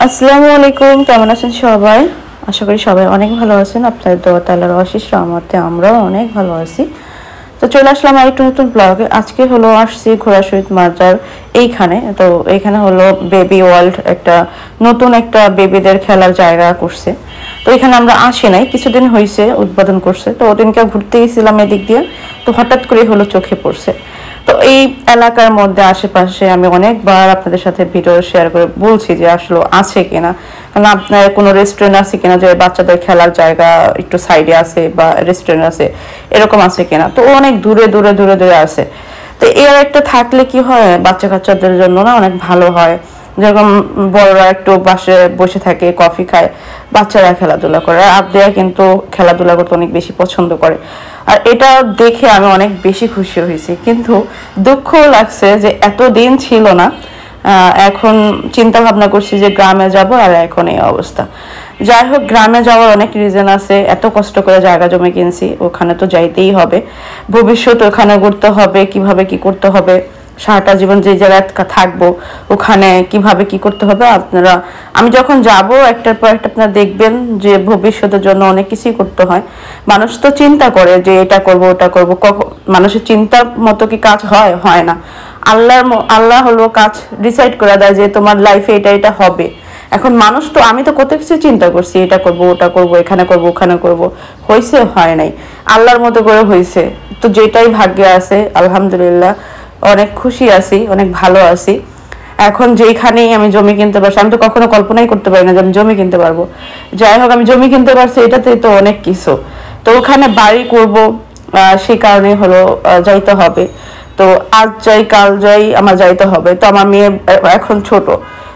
আসসালামু আলাইকুম, কেমন আছেন সবাই? আশা করি সবাই অনেক ভালো আছেন। আপনাদের দোয়া আল্লাহর অশেষ রহমতে আমরাও অনেক ভালো আছি। তো চলে আসলাম আর একটু নতুন ব্লগে। আজকে হলো আসছি ঘোড়া শহীদ মাজার এইখানে। তো এইখানে হলো বেবি ওয়ার্ল্ড, একটা নতুন একটা বেবিদের খেলার জায়গা করছে। তো এখানে আমরা আসি নাই, কিছুদিন হয়েছে উদ্বোধন করছে। তো ওদিনকে ঘুরতে গেছিলাম এদিক দিয়ে, তো হঠাৎ করে হলো চোখে পড়ছে। তো এই এলাকার মধ্যে আশেপাশে আমি অনেকবার আপনাদের সাথে ভিডিও শেয়ার করে বলছি যে আসলে আছে কিনা, কারণ আপনার কোনো রেস্টুরেন্ট আছে কিনা যে বাচ্চাদের খেলার জায়গা একটু সাইডে আছে বা রেস্টুরেন্ট আছে, এরকম আছে কিনা। তো অনেক দূরে দূরে দূরে দূরে আছে। তো এর একটা থাকলে কি হয়, বাচ্চা কাচ্চাদের জন্য না অনেক ভালো হয়। যেরকম বড়রা একটু পাশে বসে থাকে, কফি খায়, বাচ্চারা খেলাধুলা করে। আর আবদিয়া কিন্তু খেলাধুলা করতে অনেক বেশি পছন্দ করে। আর এটা দেখে আমি অনেক বেশি খুশি হয়েছি, কিন্তু দুঃখ লাগছে যে এতদিন ছিল না। এখন চিন্তা ভাবনা করছি যে গ্রামে যাব, আর এখন এই অবস্থা। যাই হোক, গ্রামে যাওয়ার অনেক রিজন আছে। এত কষ্ট করে জায়গা জমি কিনছি, ওখানে তো যাইতেই হবে। ভবিষ্যৎ ওখানে করতে হবে, কিভাবে কি করতে হবে, সারাটা জীবন যে জায়গায় থাকবো ওখানে কিভাবে কি করতে হবে। আপনারা, আমি যখন যাব একটার পর একটা আপনারা দেখবেন যে ভবিষ্যতের জন্য অনেক কিছুই করতে হয়। মানুষ তো চিন্তা করে যে এটা করব ওটা করব, মানুষের চিন্তার মতো কি কাজ হয়? হয় না। আল্লাহ হলো কাজ ডিসাইড করে দেয় যে তোমার লাইফে এটা এটা হবে। এখন মানুষ তো, আমি তো কত কিছু চিন্তা করছি, এটা করব ওটা করব, এখানে করব ওখানে করব, হয়েছে হয় নাই, আল্লাহর মতো করে হয়েছে। তো যেটাই ভাগ্যে আছে আলহামদুলিল্লাহ, অনেক খুশি আছি, অনেক ভালো আছি। এখন যেখানেই আমি জমি কিনতে পারছি, আমি তো কখনো কল্পনাই করতে পারি না যে আমি জমি কিনতে পারবো। যাই হোক, আমি জমি কিনতে পারছি, এটাতে তো অনেক কিছু। তো ওখানে বাড়ি করব, সেই কারণে হলো যাইতে হবে। তো আজ যাই কাল যাই আমার যাইতে হবে। তো আমার মেয়ে এখন ছোট,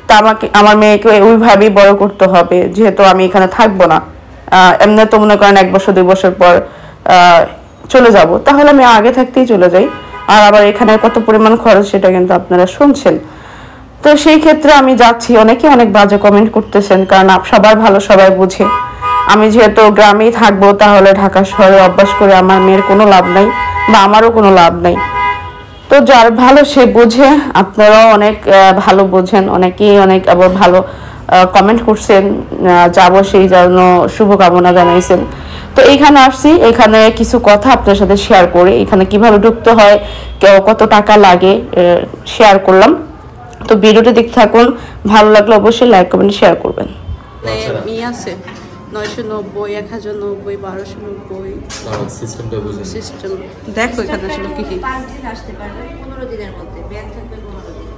তো আমার মেয়েকে ওইভাবেই বড় করতে হবে, যেহেতু আমি এখানে থাকবো না। এমনি তো মনে করেন 1 বছর 2 বছর পর চলে যাব, তাহলে আমি আগে থাকতেই চলে যাই। আর আবার এখানে কত পরিমাণ খরচ সেটা কিন্তু আপনারা শুনছেন। তো সেই ক্ষেত্রে আমি যাচ্ছি। অনেকে অনেক বাজে কমেন্ট করতেছেন, কারণ সবার ভালো সবাই বুঝে। আমি যেহেতু গ্রামেই থাকবো, তাহলে ঢাকা শহরে অভ্যাস করে আমার মেয়ের কোনো লাভ নাই, বা আমারও কোনো লাভ নাই। তো যার ভালো সে বুঝে। আপনারাও অনেক ভালো বোঝেন, অনেকেই অনেক আবার ভালো কমেন্ট করছেন, যাব সেই জন্য শুভকামনা জানাইছেন। তো এইখানে আসছি, এখানে কিছু কথা আপনার সাথে শেয়ার করে, এখানে কিভাবে ঢুকতে হয়, কত টাকা লাগে শেয়ার করলাম। তো ভিডিওটা দেখতে থাকুন, ভালো লাগলে অবশ্যই লাইক কমেন্ট শেয়ার করবেন। আছে 990, 1090, 1290 সিস্টেম। দেখো এখানে আসলে কি কি 5 দিন আসতে পারবে, 15 দিনের মধ্যে ব্যান থাকবে 15 দিন।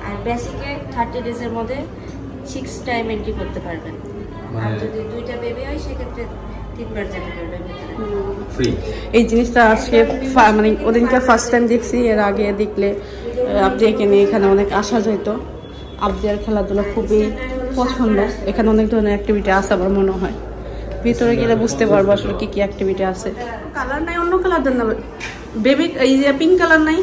আর বেসিকে 30 ডেজের মধ্যে 6 টাইম এন্ট্রি করতে পারবেন। আর যদি 2টা বেবি হয় সেক্ষেত্রে 3বার যেতে পারবেন ফ্রি। এই জিনিসটা আজকে মানে ওদিনকে ফার্স্ট টাইম দেখছি। এর আগে দেখলে আপদিয়াকে নিয়ে এখানে অনেক আসা যেত। আপদিয়ার খেলাধুলা খুবই পছন্দ। এখানে অনেক ধরনের অ্যাক্টিভিটি আছে আমার মনে হয়। ভিতরে গেলে বুঝতে পারবো আসলে কি কি অ্যাক্টিভিটি আছে। কালার নাই, অন্য কালার দেন না বেবি। এই যে পিঙ্ক কালার নাই,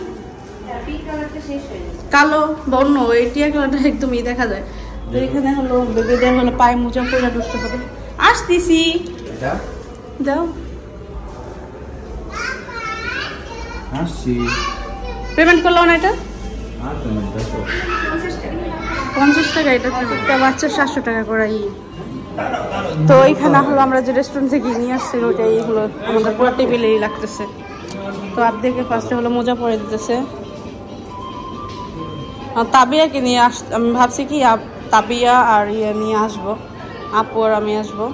পিঙ্ক কালারটা শেষ হয়ে গেছে, কালো বা অন্য এই টিয়া কালারটা একদমই দেখা যায়। তো এখানে হলো বেবিদের হলো পায়ে মোজা পরে ঢুকতে হবে। আসতেছি, যাও আসছি। পেমেন্ট করলাম না এটা 50 টাকা। এটা একটা বাচ্চার 700 টাকা করাই। তো এইখানে হলো আমরা যে রেস্টুরেন্ট থেকে নিয়ে আসছি ওটাই হলো আমাদের পুরো টেবিলেই লাগতেছে। তো আপদেরকে ফার্স্টে হলো মোজা পরে দিতেছে। তাবিয়াকে নিয়ে আমি ভাবছি কি তাবিয়া আর নিয়ে আসবো, আপু আর আমি আসবো।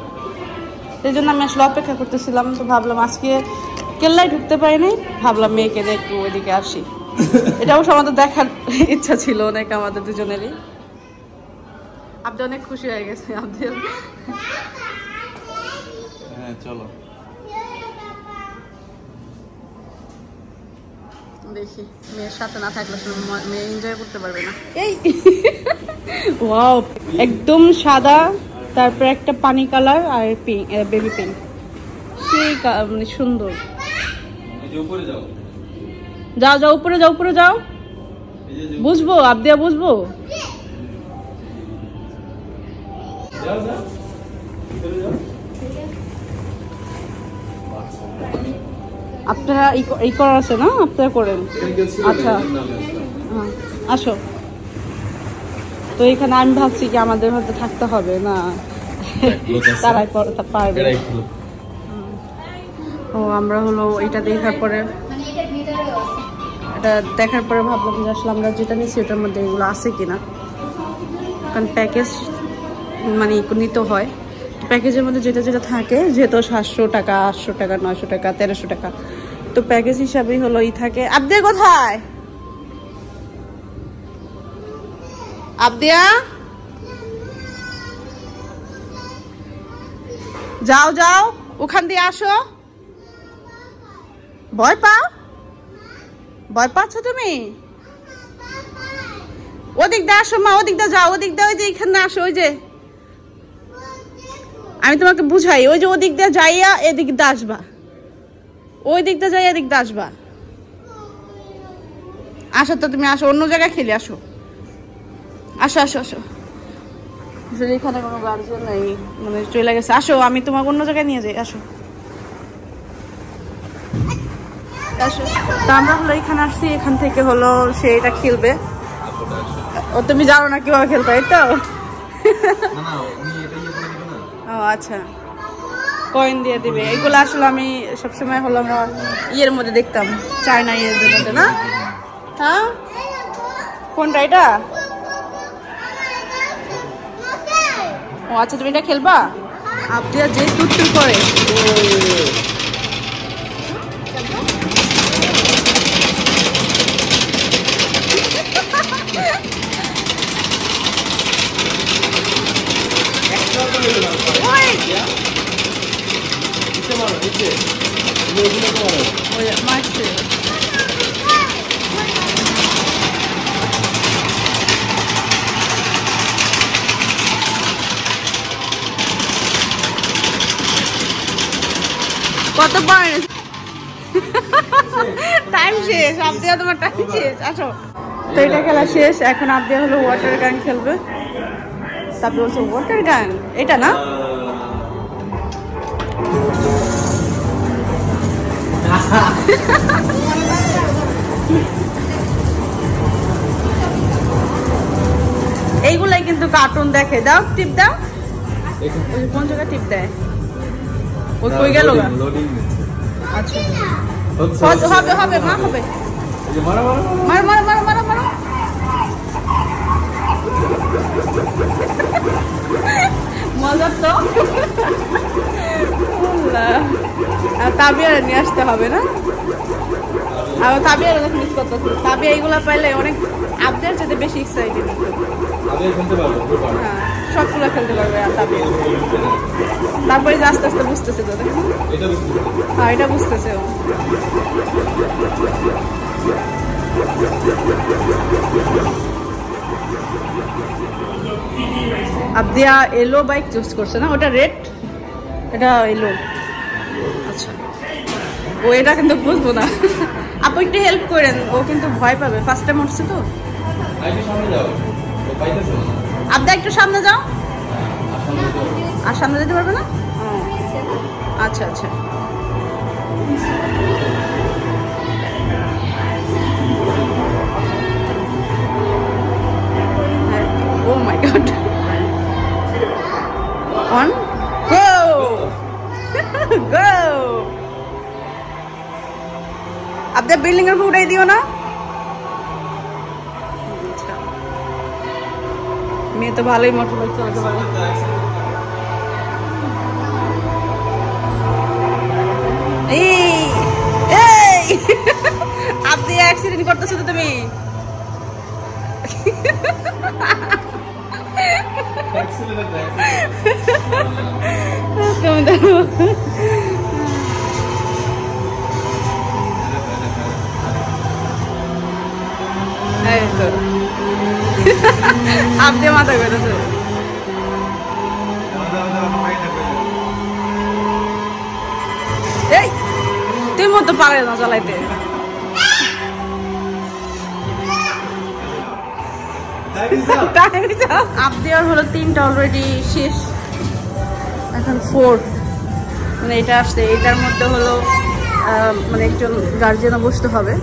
সেই জন্য আমি আসলে অপেক্ষা করতেছিলাম। তো ভাবলাম আজকে কেল্লায় ঢুকতে পারিনি, ভাবলাম মেয়েকে দিয়ে একটু ওইদিকে আসি। এটা অবশ্য আমাদের দেখার ইচ্ছা ছিল অনেক, আমাদের দুজনেরই। আপনি অনেক খুশি হয়ে গেছে। আপনি হ্যাঁ চলো দেখি, মেয়ের সাথে না থাকলে মেয়ে এনজয় করতে পারবে না। এই ওয়াও, একদম সাদা, তারপর একটা পানি কালার আর পিঙ্ক, বেবি পিঙ্ক। সেই মানে সুন্দর। যাও যাও উপরে যাও, উপরে যাও। বুঝবো আপদিয়া, বুঝবো। আপনারা এই করার আছে না, আপনারা করেন। আচ্ছা আসো। তো এখানে আমি ভাবছি কি আমাদের হয়তো থাকতে হবে না, তারাই পারবে। ও আমরা হলো এটা দেখার পরে ভাবলাম যে আসলে আমরা যেটা নিচ্ছি ওটার মধ্যে এগুলো আছে কিনা, কারণ প্যাকেজ মানে নিতে হয়, প্যাকেজের মধ্যে যেটা যেটা থাকে যেহেতু 700 টাকা 800 টাকা 900 টাকা 1300 টাকা, তো প্যাকেজ হিসাবেই হলো থাকে। আবদিয়া কোথায়? আবদিয়া যাও যাও ওখান দিয়ে আসো। ভয় পাচ্ছ তুমি? ওদিক দিয়ে আসো মা, ওদিক দিয়ে যাও, ওদিক দিয়ে ওই যে এখানে আসো, ওই যে আমি তোমাকে বুঝাই, ওই যে ওদিক দিয়ে যাইয়া এদিক দিয়ে আসবা, ওই দিক দিয়ে যাইয়া এদিক দিয়ে আসবা। আসো তো তুমি, আসো অন্য জায়গায় খেলে আসো, আসো আসো আসো। যদি এখানে কোনো গার্জিয়ান নেই মানে চলে গেছে, আসো আমি তোমাকে অন্য জায়গায় নিয়ে যাই, আসো আসো। তো আমরা হলো এখানে আসছি, এখান থেকে হলো সে এটা খেলবে। ও তুমি জানো না কিভাবে খেলতে হয় তো? ও আচ্ছা, কয়েন দিয়ে দিবে। এগুলো আসলে আমি সবসময় হলো আমরা ইয়ের মধ্যে দেখতাম, চায়না ইয়ের মধ্যে না? হ্যাঁ কোনটা এটা? ও আচ্ছা তুমি এটা খেলবা? আপনি যে তুত্তু করে মারছে। কত পয়েন্ট? টাইম শেষ, আবদিয়া তোমার টাইম শেষ। আসো তো এটা খেলা শেষ, এখন আবদিয়া হলো ওয়াটার গান খেলবে। তারপরে বলছে ওয়াটার গান এটা না, এইগুলাই কিন্তু কার্টুন দেখে। দাও টিপ দাও, কোন জায়গায় টিপ দেয়? ওই কই গেল? আচ্ছা হবে হবে মা, হবে। মারো মারো মারো মারো মারো। মজা তো। তাবিয়া নিয়ে আসতে হবে না? আর তাবিয়া মিস করতেছে। তাবিয়া এইগুলা পাইলে অনেক আপদের যেতে বেশি এক্সাইটেড। হ্যাঁ সবগুলো খেলতে পারবে আর তাবিয়া। তারপরে যে আস্তে আস্তে বুঝতেছে তো, দেখুন হ্যাঁ এটা বুঝতেছে ও। আবদিয়া এলো বাইক চুজ করছে না, ওটা রেড, এটা এলো। আচ্ছা ও এটা কিন্তু বুঝবো না। আপু একটু হেল্প করেন, ও কিন্তু ভয় পাবে, ফার্স্ট টাইম উঠছে তো। আবদা একটু সামনে যাও। আর সামনে যেতে পারবে না? আচ্ছা আচ্ছা ও মাই গড। অন গো গো। আপনার বিল্ডিং এর উপর উঠাই দিও না। মেয়ে তো ভালোই মোটর বাইক চালাতে পারে। এই এই আপনি অ্যাক্সিডেন্ট করতেছো তো তুমি। তুমি দেখো আপনি মাথায় বেরোছে। এই তুমি মতো পারে না চালাইতে। আপদেয়ার হলো 3টা অলরেডি শেষ, এখন 4 মানে এটা আসছে। এটার মধ্যে হলো মানে একজন গার্জিয়ানও বসতে হবে,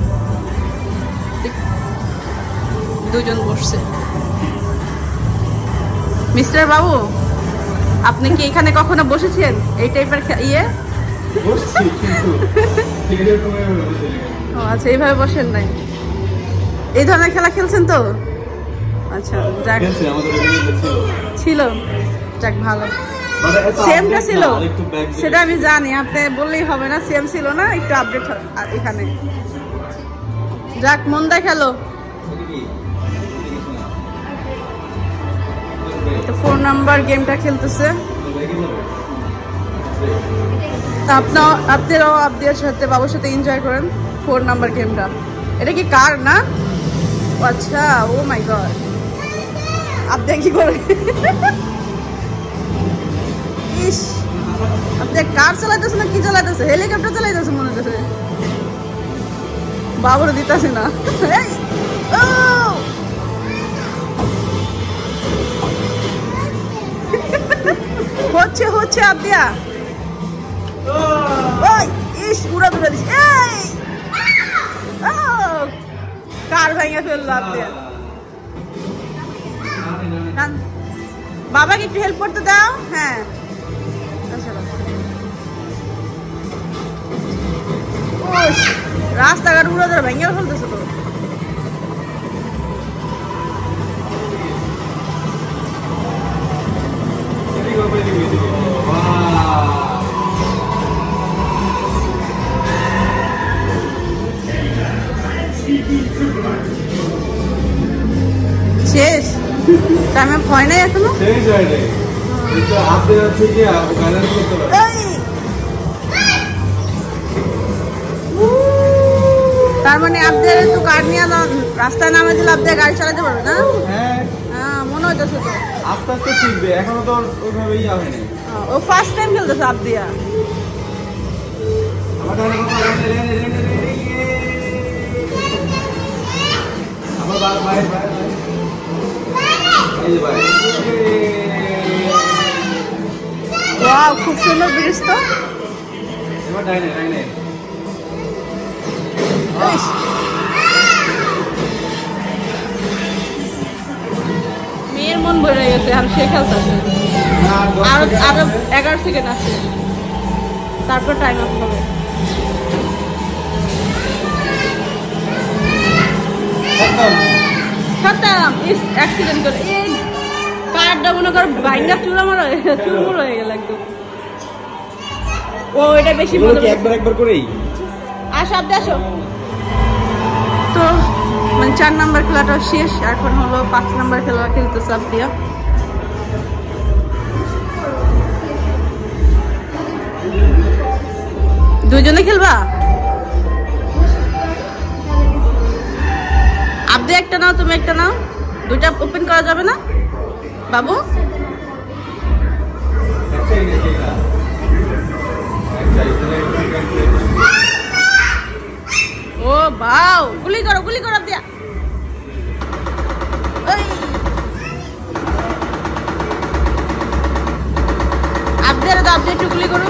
2 জন বসছে। মিস্টার বাবু, আপনি কি এখানে কখনো বসেছেন এই টাইপের ইয়ে? বসছি কিন্তু এরকম ভাবে বসে নেই। ও আচ্ছা, এইভাবে বসেন নাই। এই ধরনের খেলা খেলছেন তো? আচ্ছা, যাক, খেলছি, আমাদের এখানে ছিল। ছিল, যাক ভালো। মানে এত সেমটা update ছিল, না, আরেকটু back দিলে- সেটা আমি জানি, আপনি বললেই হবে না। সেম ছিল না, একটু আপডেট এখানে। যাক, মন দেয় খেলো। তো 4 নাম্বার গেমটা খেলতেছে। আপনারাও আপনাদের সাথে বাবুর সাথে এনজয় করেন 4 নাম্বার গেমটা। এটা কি কার না? ও আচ্ছা, ও মাই গড, আপনি কি করে? ইস, আপনি কার চালাইতেছে না কি চালাইতেছে? হেলিকপ্টার চালাইতেছে মনে হচ্ছে। বাবুর দিতেছে না। এই, ও! হচ্ছে হচ্ছে আদিয়া। ওই ইস, উড়া দুরা দিস। এই, ও! কার ভেঙে ফেললো আদিয়া। বাবাকে একটু হেল্প করতে দাও। হ্যাঁ, রাস্তাঘাট উড়ে ধরে ভেঙে ফেলতেছে তো। শেষ টাইমে ভয় নাই এখনো। সেই জায়গায় এটা আপডেট আছে কি ব্যালেন্স করতে পারে। তার মানে আপনার একটু কার নিয়ে রাস্তায় নামে দিলে আপনি গাড়ি চালাতে পারবে না? হ্যাঁ, হ্যাঁ, মনে হইতেছে তো। আস্তে আস্তে শিখবে, এখনো তো ওইভাবে ইয়া হয়নি। ও ফার্স্ট টাইম খেলতেছে আপ দিয়া। আমার ডানে কথা আমার ভাই এই যে ভাই, ওয়াও, খুব সুন্দর ব্রিজ তো। এবার ডাইনে ডাইনে ইস, মেয়ের মন ভরে গেছে, আর সে খেলতেছে। আরো 11 সেকেন্ড আছে, তারপর টাইম আপ হবে। খতম। ইস, অ্যাক্সিডেন্ট করে এই কারটা মনে কর বাইঙ্গা চুরমুর হয়ে গেল একদম। ও এটা বেশি এগুলো মজা কি একবার একবার করেই? আসো, আপনি আসো। তো মানে 4 নাম্বার খেলাটা শেষ, এখন হলো 5 নাম্বার খেলা খেলতেছে আবদিয়া। দুইজনে খেলবা? আবদি একটা নাও, তুমি একটা নাও। দুইটা ওপেন করা যাবে না বাবু? ও বাও, গুলি করো আবদিয়া। ওই আবদিয়া তো আবদিয়া একটু গুলি করো।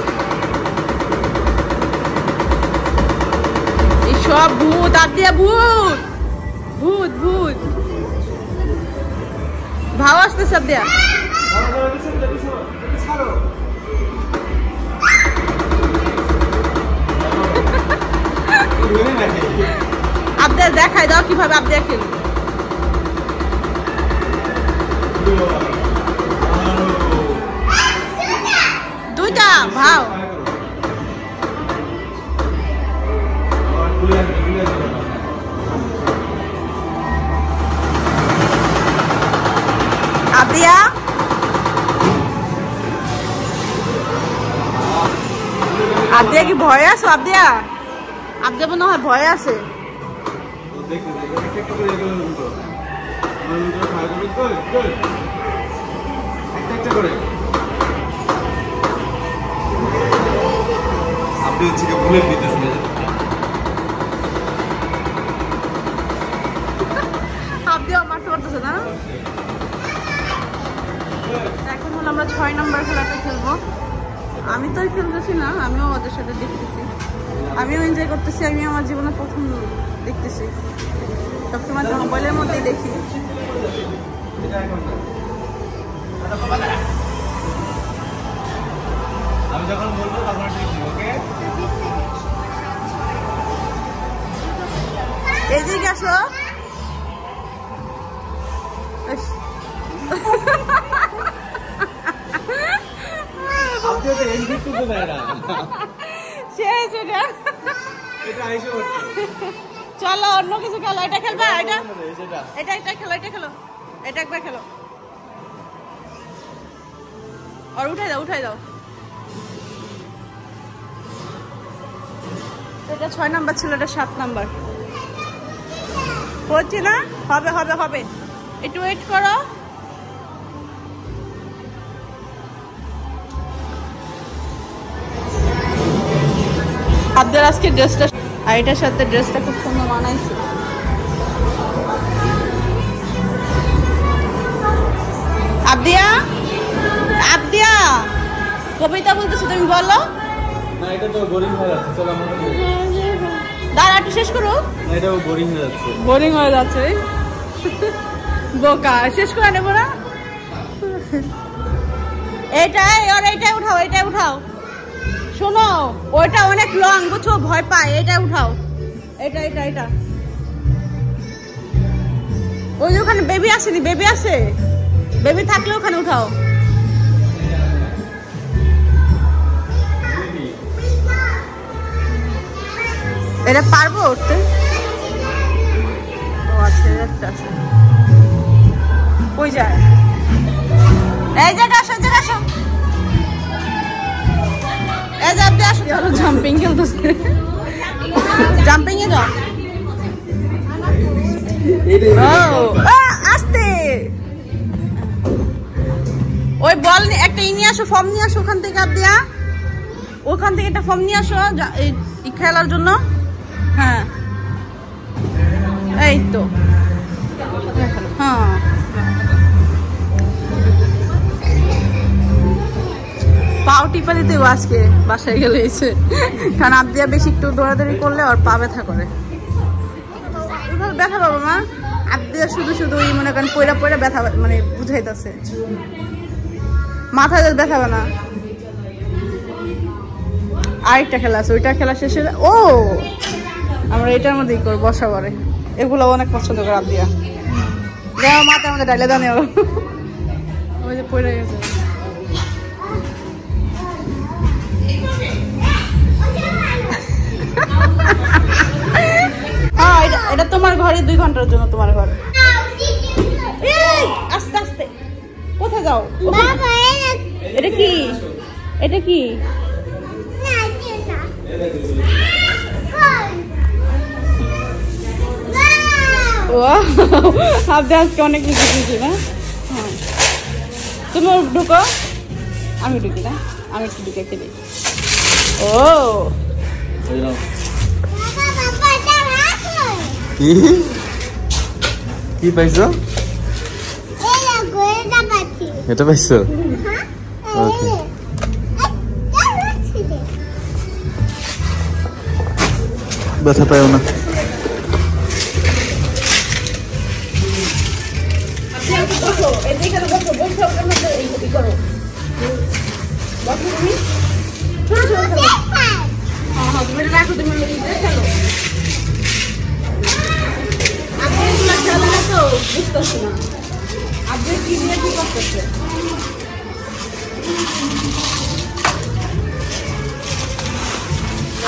এই সব ভূত আবদিয়া, ভূত ভূত ভূত ভাও আসতেছে আবদিয়া। আবদিয়া দেখাই দাও কিভাবে আবদিয়া খেলবে। দুইটা ভাও। আবদিয়া, আবদিয়া কি ভয়ে আছো? আবদিয়া মনে হয় ভয়ে আছে। আপনি হচ্ছে বুলেট দিতেছেন। আবদিয়া মারতে পারতেছে না। এখন হলো আমরা 6 নাম্বার খেলাটা খেলবো। আমি তো আর খেলতেছি না, আমিও ওদের সাথে দেখতেছি, আমিও এনজয় করতেছি। আমি আমার জীবনে প্রথম দেখতেছি, সবসময় তো মোবাইলের মধ্যেই দেখি। আমি যখন বলবো তখন ঠিক ওকে। এদিকে আসো। আপনি তো এন্ট্রি করতে দেয় না। শেষ এটা। এটা আইসে করতে। চলো অন্য কিছু খেলো। এটা খেলবা? এটা সেটা এটা খেলো, এটা খেলো, এটা একবার খেলো। আর উঠাই দাও, উঠাই দাও। এটা 6 নাম্বার ছিল, এটা 7 নাম্বার হচ্ছে না। হবে হবে হবে, একটু ওয়েট করো। আপনার আজকে ড্রেসটা আর এটার সাথে ড্রেসটা খুব সুন্দর মানাইছে। আবদিয়া, আবদিয়া কবিতা বলতেছো তুমি, বলো। না এটা তো বোরিং হয়ে যাচ্ছে, চলো আমরা দাঁড়া একটু শেষ করো। না এটাও বোরিং হয়ে যাচ্ছে। বোরিং হয়ে যাচ্ছে বোকা, শেষ করে নেবো না। এইটাই আর এইটাই উঠাও, এইটাই উঠাও। শোনো ওইটা অনেক লং, বুঝছো, ভয় পায়। এটা উঠাও, এটা এটা এটা। ওই যে ওখানে বেবি আসেনি, বেবি আসে, বেবি থাকলে ওখানে উঠাও। এটা পারবো উঠতে? ও আচ্ছা, একটা আছে। ওই যায়, এই জায়গা আসো, জায়গা আসো। এই যে আপনি আসো, চলো জাম্পিং খেলতেছে। জাম্পিং এ যাও। আস্তে। ওই বল একটা নিয়ে আসো, ফর্ম নিয়ে আসো ওখান থেকে। আপনি ওখান থেকে একটা ফর্ম নিয়ে আসো এই খেলার জন্য। হ্যাঁ এই তো, হ্যাঁ পাও টিপা দিতে আজকে বাসায় গেলে এসে, কারণ আবদিয়া বেশি একটু দৌড়াদৌড়ি করলে ওর পা ব্যথা করে। ব্যথা পাবো মা? আবদিয়া শুধু শুধু মনে করেন পয়রা পয়রা ব্যথা মানে বুঝাইতেছে, মাথায় ব্যথা না। আরেকটা খেলা আছে, ওইটা খেলা শেষে ও আমরা এটার মধ্যেই করবো, বসা পরে। এগুলো অনেক পছন্দ করে আবদিয়া। দেওয়া মাথার মধ্যে ডাইলে দাও নেওয়া। ওই যে পড়ে গেছে। হ্যাঁ এটা তোমার ঘরে 2 ঘন্টার জন্য, তোমার ঘর। আস্তে আস্তে কোথায় যাও? এটা কি? এটা কি? আপনি আজকে অনেক কিছু দিয়েছি না? তুমি ঢুকো, আমি ঢুকি না, আমি একটু ঢুকে খেলি। ও কি পাইছো? এটা পাইছো? ওকে ব্যথা পাও না।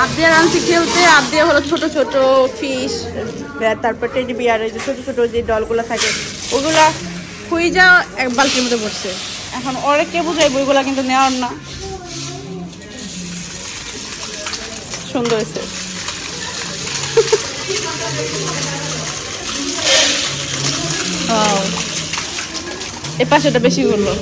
আবদিয়া আনছি খেলতে। আবদিয়া হলো ছোট ছোট ফিশ, তারপর টেডি বিয়ার, এই যে ছোট ছোট যে ডলগুলো থাকে ওগুলা খুঁজা এক বালতির মধ্যে পড়ছে। এখন ওরা কে বুঝাই বইগুলা কিন্তু নেওয়ার না। সুন্দর হয়েছে। এ পাশেটা বেশি করলো।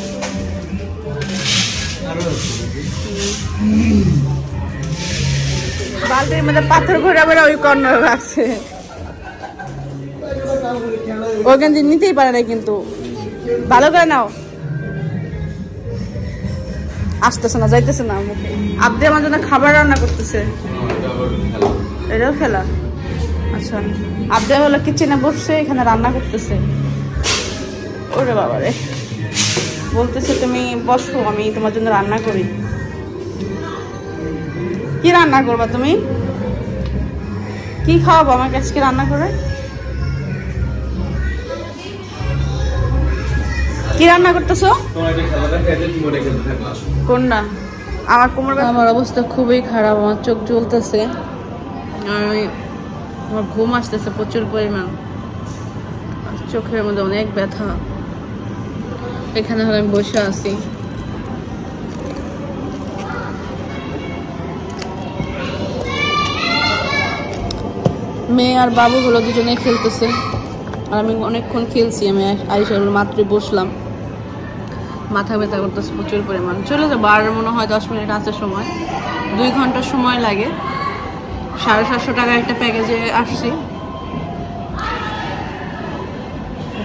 বালতির মধ্যে পাথর ঘোরা বেড়া ওই কর্নার রাখছে। ওখান দিয়ে নিতেই পারে না, কিন্তু ভালো করে নাও। আসতেছে না, যাইতেছে না মুখে। আবদি আমার জন্য খাবার রান্না করতেছে। এটাও খেলা? আচ্ছা, আবদি হলো কিচেনে বসছে, এখানে রান্না করতেছে। ওরে বাবা রে, বলতেছে তুমি বসো, আমি তোমার জন্য রান্না করি। কি রান্না করবা তুমি? কি খাওয়াবো আমাকে আজকে রান্না করে? কি রান্না করতেছো? কোনটা? আমার কোমর ব্যথা। আমার অবস্থা খুবই খারাপ, আমার চোখ জ্বলতেছে, আমার ঘুম আসতেছে প্রচুর পরিমাণ, চোখের মধ্যে অনেক ব্যথা। এখানে হলে আমি বসে আছি। মেয়ে আর বাবুগুলো দুজনে খেলতেছে, আর আমি অনেকক্ষণ খেলছি। আমি আইসা মাত্র বসলাম, মাথা ব্যথা করতেছে প্রচুর পরিমাণ। চলে যাবো আর মনে হয় 10 মিনিট আছে সময়, 2 ঘন্টা সময় লাগে। 750 টাকার একটা প্যাকেজে আসছি,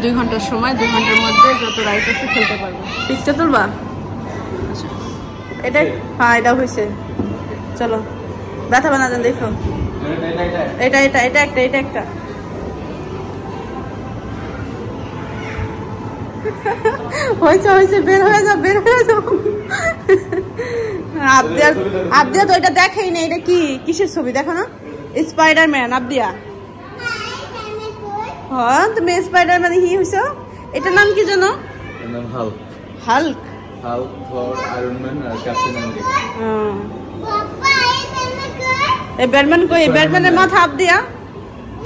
2 ঘন্টার সময়, 2 ঘন্টার মধ্যে যত রাইড আছে খেলতে পারবো। পিকটা তুলবা? এটা হ্যাঁ, এটা হয়েছে। চলো ব্যথা বানাতেন দেখো। এটা এটা এটা একটা, এটা একটা। হয়েছে হয়েছে, বের হয়ে যাও, বের হয়ে যাও। আবদিয়া তো এটা দেখেই না। এটা কি, কিসের ছবি দেখো না? স্পাইডারম্যান। আবদিয়া হ্যাঁ, তুমি স্পাইডারম্যান হি হইছো। এটার নাম কি জানো? নাম হাল্ক। হাল্ক, হাল্ক, থর, আয়রন ম্যান আর ক্যাপ্টেন আমেরিকা। এই ব্যাটম্যান কই? ব্যাটম্যানের মাথা আবদিয়া।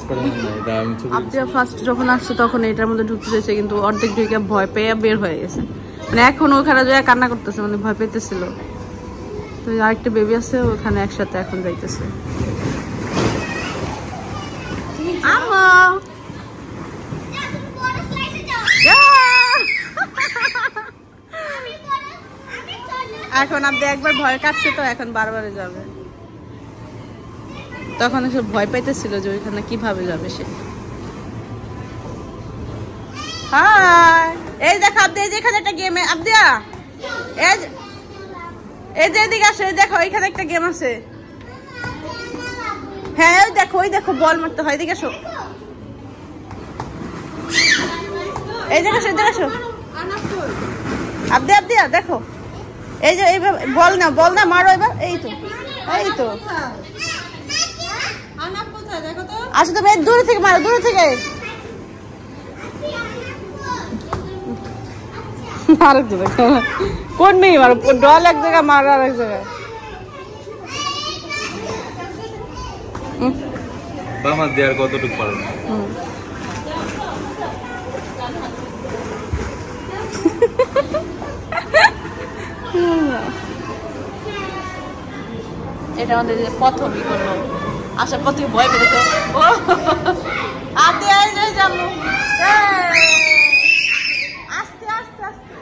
স্পাইডারম্যান আবদিয়া ফার্স্ট যখন আসছে তখন এটার মধ্যে ঢুকতে চাইছে, কিন্তু অর্ধেক ঢুকে ভয় পেয়ে বের হয়ে গেছে। মানে এখন ওখানে যায় কান্না করতেছে, মানে ভয় পেতেছিল। তো আরেকটা বেবি আছে ওখানে, একসাথে এখন যাইতেছে। এখন আপনি একবার ভয় কাটছে তো এখন বারবারে যাবে। তখন সে ভয় পাইতেছিল যে ওইখানে কিভাবে যাবে সে। হাই, এই দেখো আপনি, এই যে এখানে একটা গেম। আবদিয়া এই যে এদিকে আসো, এই দেখো এখানে একটা গেম আছে। হ্যাঁ ওই দেখো, ওই দেখো বল মারতে হয়। এদিকে আসো, এই দেখো, এই দেখো আবদিয়া, আবদিয়া দেখো, এই যে এইভাবে বল না, বল না, মারো এবার। এই তো, এই তো। আচ্ছা তুমি দূরে থেকে মারো, দূরে থেকে। আরেক জায়গায় কোন মেয়ে মারো? ডল এক জায়গায়, মারো আরেক জায়গায়। বামা দেয়ার কতটুকু পারো না। এটা আমাদের প্রথমই করলো, আসার পর থেকে ভয় পেয়েছো। ও আতে যাবো, আস্তে আস্তে আস্তে।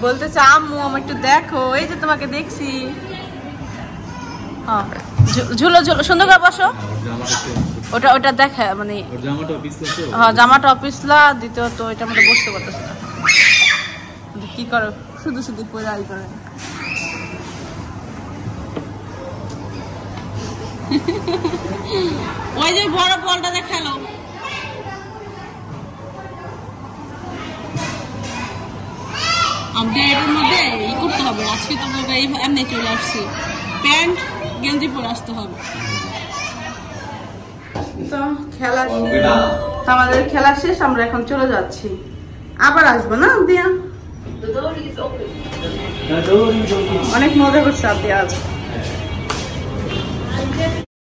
বলতেছে আম্মু আমার একটু দেখো, এই যে তোমাকে দেখছি। হ্যাঁ ঝুলো ঝুলো, সুন্দর করে বসো। ওটা ওটা দেখা মানে হ্যাঁ, জামাটা অফিসলা। দ্বিতীয়ত ওইটার মধ্যে বসতে পারতেছে না। কি করো, শুধু শুধু পরে আই করে। ওই যে বড় বলটা দেখালো। আমাদের এটার মধ্যে ই করতে হবে। আজকে তো এমনি চলে আসছি, প্যান্ট গেঞ্জি পরে আসতে হবে। তো খেলা, আমাদের খেলা শেষ, আমরা এখন চলে যাচ্ছি। আবার আসবো না দিয়া? অনেক মজা করছে আপনি আজ।